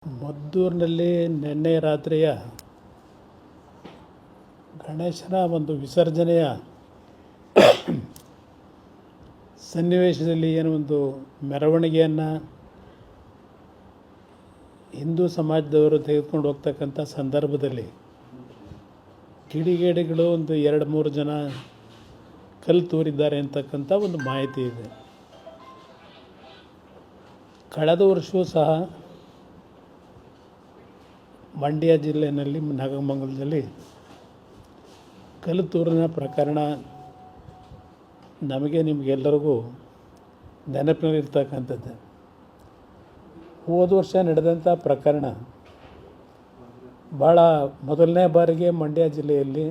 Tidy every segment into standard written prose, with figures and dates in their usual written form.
ಮದ್ದೂರಿನಲ್ಲಿ ನಿನ್ನೆ ರಾತ್ರಿಯ ಗಣೇಶನ ಒಂದು ವಿಸರ್ಜನೆಯ ಸನ್ನಿವೇಶದಲ್ಲಿ ಏನೋ ಒಂದು ಮೆರವಣಿಗೆಯನ್ನು ಹಿಂದೂ ಸಮಾಜದವರು ತೆಗೆದುಕೊಂಡು ಹೋಗ್ತಕ್ಕಂಥ ಸಂದರ್ಭದಲ್ಲಿ ಕಿಡಿಗೇಡಿಗಳು ಒಂದು 2-3 ಜನ ಕಲ್ಲು ತೂರಿದ್ದಾರೆ ಅಂತಕ್ಕಂಥ ಒಂದು ಮಾಹಿತಿ ಇದೆ. ಕಳೆದ ವರ್ಷವೂ ಸಹ ಮಂಡ್ಯ ಜಿಲ್ಲೆಯಲ್ಲಿ ನಾಗಮಂಗಲದಲ್ಲಿ ಕಲ್ಲು ತೂರಿನ ಪ್ರಕರಣ ನಮಗೆ ನಿಮಗೆಲ್ಲರಿಗೂ ನೆನಪಿನಲ್ಲಿರ್ತಕ್ಕಂಥದ್ದು. ಹೋದ ವರ್ಷ ನಡೆದಂಥ ಪ್ರಕರಣ ಭಾಳ ಮೊದಲನೇ ಬಾರಿಗೆ ಮಂಡ್ಯ ಜಿಲ್ಲೆಯಲ್ಲಿ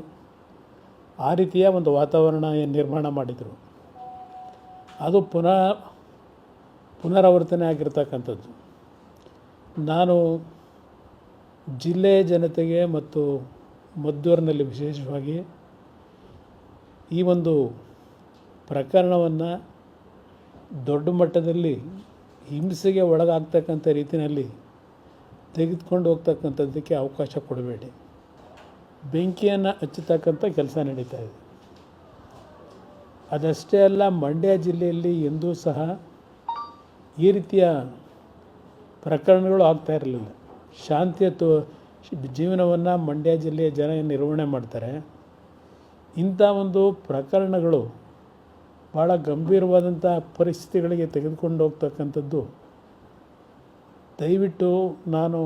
ಆ ರೀತಿಯ ಒಂದು ವಾತಾವರಣ ನಿರ್ಮಾಣ ಮಾಡಿದರು. ಅದು ಪುನರಾವರ್ತನೆ ಆಗಿರ್ತಕ್ಕಂಥದ್ದು. ನಾನು ಜಿಲ್ಲೆಯ ಜನತೆಗೆ ಮತ್ತು ಮದ್ದೂರಿನಲ್ಲಿ ವಿಶೇಷವಾಗಿ ಈ ಒಂದು ಪ್ರಕರಣವನ್ನು ದೊಡ್ಡ ಮಟ್ಟದಲ್ಲಿ ಹಿಂಸೆಗೆ ಒಳಗಾಗ್ತಕ್ಕಂಥ ರೀತಿಯಲ್ಲಿ ತೆಗೆದುಕೊಂಡು ಹೋಗ್ತಕ್ಕಂಥದ್ದಕ್ಕೆ ಅವಕಾಶ ಕೊಡಬೇಡಿ. ಬೆಂಕಿಯನ್ನು ಹಚ್ಚತಕ್ಕಂಥ ಕೆಲಸ ನಡೀತಾ ಇದೆ. ಅದಷ್ಟೇ ಅಲ್ಲ, ಮಂಡ್ಯ ಜಿಲ್ಲೆಯಲ್ಲಿ ಎಂದೂ ಸಹ ಈ ರೀತಿಯ ಪ್ರಕರಣಗಳು ಆಗ್ತಾ ಇರಲಿಲ್ಲ. ಶಾಂತಿಯ ಜೀವನವನ್ನು ಮಂಡ್ಯ ಜಿಲ್ಲೆಯ ಜನ ನಿರ್ವಹಣೆ ಮಾಡ್ತಾರೆ. ಇಂಥ ಒಂದು ಪ್ರಕರಣಗಳು ಭಾಳ ಗಂಭೀರವಾದಂಥ ಪರಿಸ್ಥಿತಿಗಳಿಗೆ ತೆಗೆದುಕೊಂಡು ಹೋಗ್ತಕ್ಕಂಥದ್ದು. ದಯವಿಟ್ಟು ನಾನು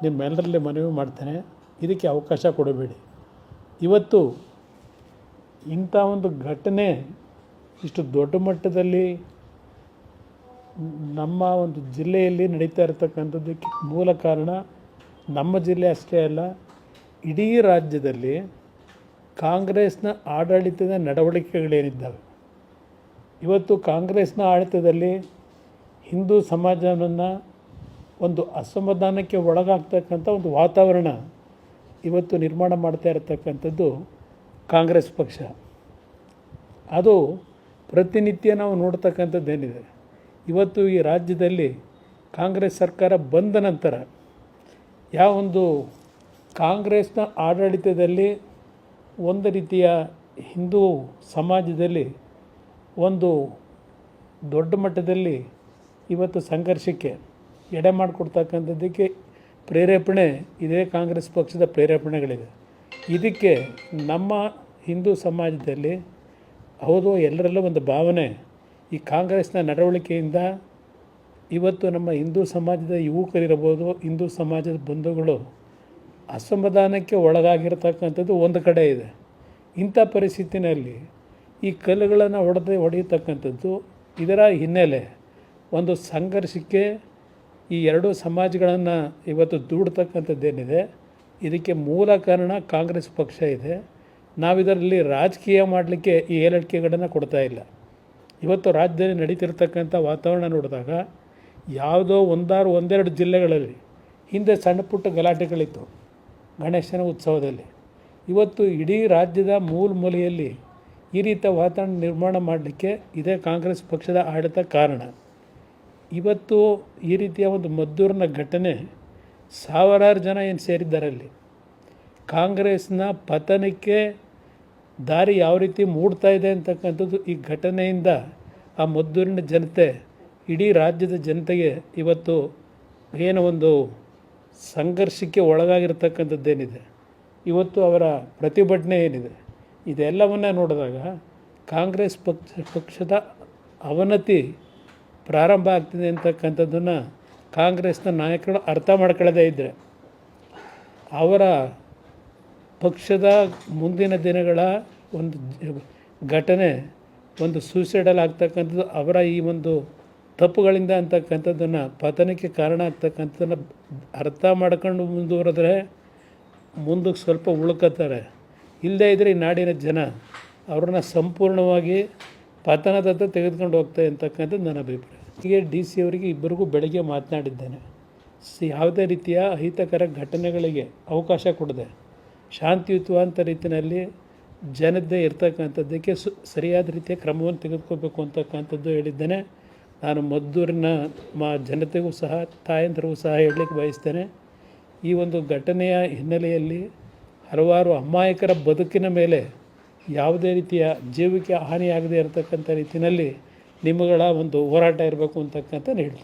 ನಿಮ್ಮೆಲ್ಲರಲ್ಲಿ ಮನವಿ ಮಾಡ್ತೇನೆ, ಇದಕ್ಕೆ ಅವಕಾಶ ಕೊಡಬೇಡಿ. ಇವತ್ತು ಇಂಥ ಒಂದು ಘಟನೆ ಇಷ್ಟು ದೊಡ್ಡ ಮಟ್ಟದಲ್ಲಿ ನಮ್ಮ ಒಂದು ಜಿಲ್ಲೆಯಲ್ಲಿ ನಡೀತಾ ಇರತಕ್ಕಂಥದ್ದಕ್ಕೆ ಮೂಲ ಕಾರಣ ನಮ್ಮ ಜಿಲ್ಲೆ ಅಷ್ಟೇ ಅಲ್ಲ, ಇಡೀ ರಾಜ್ಯದಲ್ಲಿ ಕಾಂಗ್ರೆಸ್ನ ಆಡಳಿತದ ನಡವಳಿಕೆಗಳೇನಿದ್ದಾವೆ. ಇವತ್ತು ಕಾಂಗ್ರೆಸ್ನ ಆಡಳಿತದಲ್ಲಿ ಹಿಂದೂ ಸಮಾಜವನ್ನು ಒಂದು ಅಸಮಾಧಾನಕ್ಕೆ ಒಳಗಾಗ್ತಕ್ಕಂಥ ಒಂದು ವಾತಾವರಣ ಇವತ್ತು ನಿರ್ಮಾಣ ಮಾಡ್ತಾ ಇರತಕ್ಕಂಥದ್ದು ಕಾಂಗ್ರೆಸ್ ಪಕ್ಷ. ಅದು ಪ್ರತಿನಿತ್ಯ ನಾವು ನೋಡ್ತಕ್ಕಂಥದ್ದೇನಿದೆ. ಇವತ್ತು ಈ ರಾಜ್ಯದಲ್ಲಿ ಕಾಂಗ್ರೆಸ್ ಸರ್ಕಾರ ಬಂದ ನಂತರ ಯಾವೊಂದು ಕಾಂಗ್ರೆಸ್ನ ಆಡಳಿತದಲ್ಲಿ ಒಂದು ರೀತಿಯ ಹಿಂದೂ ಸಮಾಜದಲ್ಲಿ ಒಂದು ದೊಡ್ಡ ಮಟ್ಟದಲ್ಲಿ ಇವತ್ತು ಸಂಘರ್ಷಕ್ಕೆ ಎಡೆ ಮಾಡಿಕೊಡ್ತಕ್ಕಂಥದ್ದಕ್ಕೆ ಪ್ರೇರೇಪಣೆ ಇದೇ ಕಾಂಗ್ರೆಸ್ ಪಕ್ಷದ ಪ್ರೇರೇಪಣೆಗಳಿದೆ. ಇದಕ್ಕೆ ನಮ್ಮ ಹಿಂದೂ ಸಮಾಜದಲ್ಲಿ ಹೌದು, ಎಲ್ಲರಲ್ಲೂ ಒಂದು ಭಾವನೆ, ಈ ಕಾಂಗ್ರೆಸ್ನ ನಡವಳಿಕೆಯಿಂದ ಇವತ್ತು ನಮ್ಮ ಹಿಂದೂ ಸಮಾಜದ ಯುವಕರಿರ್ಬೋದು, ಹಿಂದೂ ಸಮಾಜದ ಬಂಧುಗಳು ಅಸಮಾಧಾನಕ್ಕೆ ಒಳಗಾಗಿರ್ತಕ್ಕಂಥದ್ದು ಒಂದು ಕಡೆ ಇದೆ. ಇಂಥ ಪರಿಸ್ಥಿತಿನಲ್ಲಿ ಈ ಕಲ್ಲುಗಳನ್ನು ಹೊಡೆಯತಕ್ಕಂಥದ್ದು, ಇದರ ಹಿನ್ನೆಲೆ ಒಂದು ಸಂಘರ್ಷಕ್ಕೆ ಈ ಎರಡೂ ಸಮಾಜಗಳನ್ನು ಇವತ್ತು ದೂಡ್ತಕ್ಕಂಥದ್ದೇನಿದೆ, ಇದಕ್ಕೆ ಮೂಲ ಕಾರಣ ಕಾಂಗ್ರೆಸ್ ಪಕ್ಷ ಇದೆ. ನಾವಿದರಲ್ಲಿ ರಾಜಕೀಯ ಮಾಡಲಿಕ್ಕೆ ಈ ಹೇಳಿಕೆಗಳನ್ನು ಕೊಡ್ತಾ ಇಲ್ಲ. ಇವತ್ತು ರಾಜ್ಯದಲ್ಲಿ ನಡೀತಿರ್ತಕ್ಕಂಥ ವಾತಾವರಣ ನೋಡಿದಾಗ ಯಾವುದೋ ಒಂದೆರಡು ಜಿಲ್ಲೆಗಳಲ್ಲಿ ಹಿಂದೆ ಸಣ್ಣ ಪುಟ್ಟ ಗಲಾಟೆಗಳಿತ್ತು ಗಣೇಶನ ಉತ್ಸವದಲ್ಲಿ. ಇವತ್ತು ಇಡೀ ರಾಜ್ಯದ ಮೂಲೆಯಲ್ಲಿ ಈ ರೀತಿಯ ವಾತಾವರಣ ನಿರ್ಮಾಣ ಮಾಡಲಿಕ್ಕೆ ಇದೇ ಕಾಂಗ್ರೆಸ್ ಪಕ್ಷದ ಆಡಳಿತ ಕಾರಣ. ಇವತ್ತು ಈ ರೀತಿಯ ಒಂದು ಮದ್ದೂರಿನ ಘಟನೆ ಸಾವಿರಾರು ಜನ ಏನು ಸೇರಿದ್ದಾರೆ ಅಲ್ಲಿ. ಕಾಂಗ್ರೆಸ್ನ ಪತನಕ್ಕೆ ದಾರಿ ಯಾವ ರೀತಿ ಮೂಡ್ತಾ ಇದೆ ಅಂತಕ್ಕಂಥದ್ದು ಈ ಘಟನೆಯಿಂದ ಆ ಮದ್ದೂರಿನ ಜನತೆ, ಇಡೀ ರಾಜ್ಯದ ಜನತೆಗೆ ಇವತ್ತು ಏನೋ ಒಂದು ಸಂಘರ್ಷಕ್ಕೆ ಒಳಗಾಗಿರ್ತಕ್ಕಂಥದ್ದೇನಿದೆ, ಇವತ್ತು ಅವರ ಪ್ರತಿಭಟನೆ ಏನಿದೆ, ಇದೆಲ್ಲವನ್ನ ನೋಡಿದಾಗ ಕಾಂಗ್ರೆಸ್ ಪಕ್ಷದ ಅವನತಿ ಪ್ರಾರಂಭ ಆಗ್ತಿದೆ ಅಂತಕ್ಕಂಥದ್ದನ್ನು ಕಾಂಗ್ರೆಸ್ನ ನಾಯಕರು ಅರ್ಥ ಮಾಡ್ಕೊಳ್ಳದೇ ಇದ್ದರೆ ಅವರ ಪಕ್ಷದ ಮುಂದಿನ ದಿನಗಳ ಒಂದು ಘಟನೆ ಒಂದು ಸೂಸೈಡಲ್ ಆಗ್ತಕ್ಕಂಥದ್ದು, ಅವರ ಈ ಒಂದು ತಪ್ಪುಗಳಿಂದ ಅಂತಕ್ಕಂಥದ್ದನ್ನು ಪತನಕ್ಕೆ ಕಾರಣ ಆಗ್ತಕ್ಕಂಥದ್ದನ್ನು ಅರ್ಥ ಮಾಡ್ಕೊಂಡು ಮುಂದುವರೆದ್ರೆ ಮುಂದಕ್ಕೆ ಸ್ವಲ್ಪ ಉಳ್ಕೋತಾರೆ. ಇಲ್ಲದೇ ಇದ್ದರೆ ಈ ನಾಡಿನ ಜನ ಅವ್ರನ್ನ ಸಂಪೂರ್ಣವಾಗಿ ಪತನದತ್ತ ತೆಗೆದುಕೊಂಡು ಹೋಗ್ತಾರೆ ಅಂತಕ್ಕಂಥದ್ದು ನನ್ನ ಅಭಿಪ್ರಾಯ. ಹೀಗೆ DC ಅವರಿಗೆ ಇಬ್ಬರಿಗೂ ಬೆಳಗ್ಗೆ ಮಾತನಾಡಿದ್ದೇನೆ. ಯಾವುದೇ ರೀತಿಯ ಅಹಿತಕರ ಘಟನೆಗಳಿಗೆ ಅವಕಾಶ ಕೊಡದೆ ಶಾಂತಿಯುತವಾದ ರೀತಿಯಲ್ಲಿ ಜನತೆ ಇರ್ತಕ್ಕಂಥದ್ದಕ್ಕೆ ಸರಿಯಾದ ರೀತಿಯ ಕ್ರಮವನ್ನು ತೆಗೆದುಕೋಬೇಕು ಅಂತಕ್ಕಂಥದ್ದು ಹೇಳಿದ್ದೇನೆ. ನಾನು ಮದ್ದೂರಿನ ಜನತೆಗೂ ಸಹ ತಾಯಂದಿರಿಗೂ ಸಹ ಹೇಳಲಿಕ್ಕೆ ಬಯಸ್ತೇನೆ. ಈ ಒಂದು ಘಟನೆಯ ಹಿನ್ನೆಲೆಯಲ್ಲಿ ಹಲವಾರು ಅಮಾಯಕರ ಬದುಕಿನ ಮೇಲೆ ಯಾವುದೇ ರೀತಿಯ ಜೀವಕ್ಕೆ ಹಾನಿಯಾಗದೇ ಇರತಕ್ಕಂಥ ರೀತಿಯಲ್ಲಿ ನಿಮ್ಮಗಳ ಒಂದು ಹೋರಾಟ ಇರಬೇಕು ಅಂತಕ್ಕಂಥದ್ದು ಹೇಳ್ತೀನಿ.